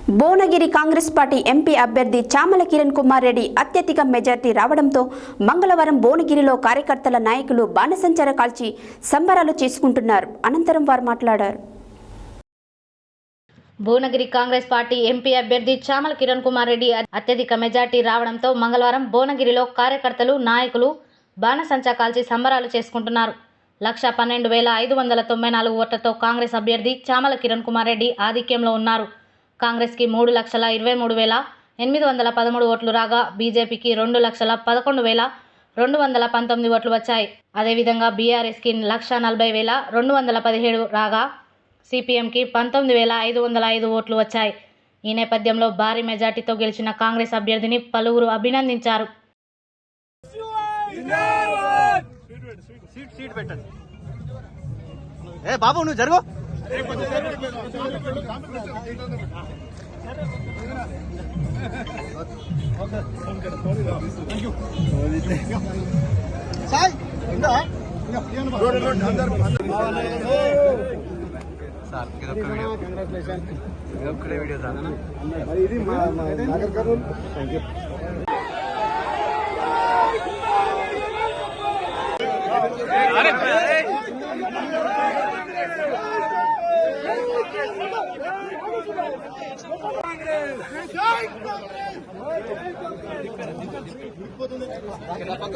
Bhuvanagiri Congress party MP అభ్యర్థి చామల కిరణ్ కుమార్ రెడ్డి అత్యధిక majority రావడంతో మంగళవారం భువనగిరిలో కార్యకర్తల నాయకులు బాణసంచర కాల్చి సంబరాలు చేసుకుంటున్నారు. అనంతరం వారు మాట్లాడారు. భువనగిరి కాంగ్రెస్ పార్టీ ఎంపీ అభ్యర్థి చామల కిరణ్ కుమార్ రెడ్డి అత్యధిక మెజార్టీ రావడంతో మంగళవారం భువనగిరిలో కార్యకర్తలు నాయకులు బాణసంచా కాల్చి సంబరాలు చేసుకుంటున్నారు. 112,594 ఓట్లతో కాంగ్రెస్ అభ్యర్థి చామల కిరణ్ కుమార్ రెడ్డి ఆధిక్యంలో ఉన్నారు. కాంగ్రెస్కి 3,23,813 ఓట్లు రాగా బీజేపీకి 2,11,219 ఓట్లు వచ్చాయి. అదేవిధంగా బీఆర్ఎస్కి 1,40,217 రాగా సిపిఎంకి 19,505 ఓట్లు వచ్చాయి. ఈ నేపథ్యంలో భారీ మెజార్టీతో గెలిచిన కాంగ్రెస్ అభ్యర్థిని పలువురు అభినందించారు. బాబు నువ్వు జరుగు. సార్ ఇదొక్కడే వీడియో సార్. ఇది మా నాగర్ కర్నూలు. Thank you.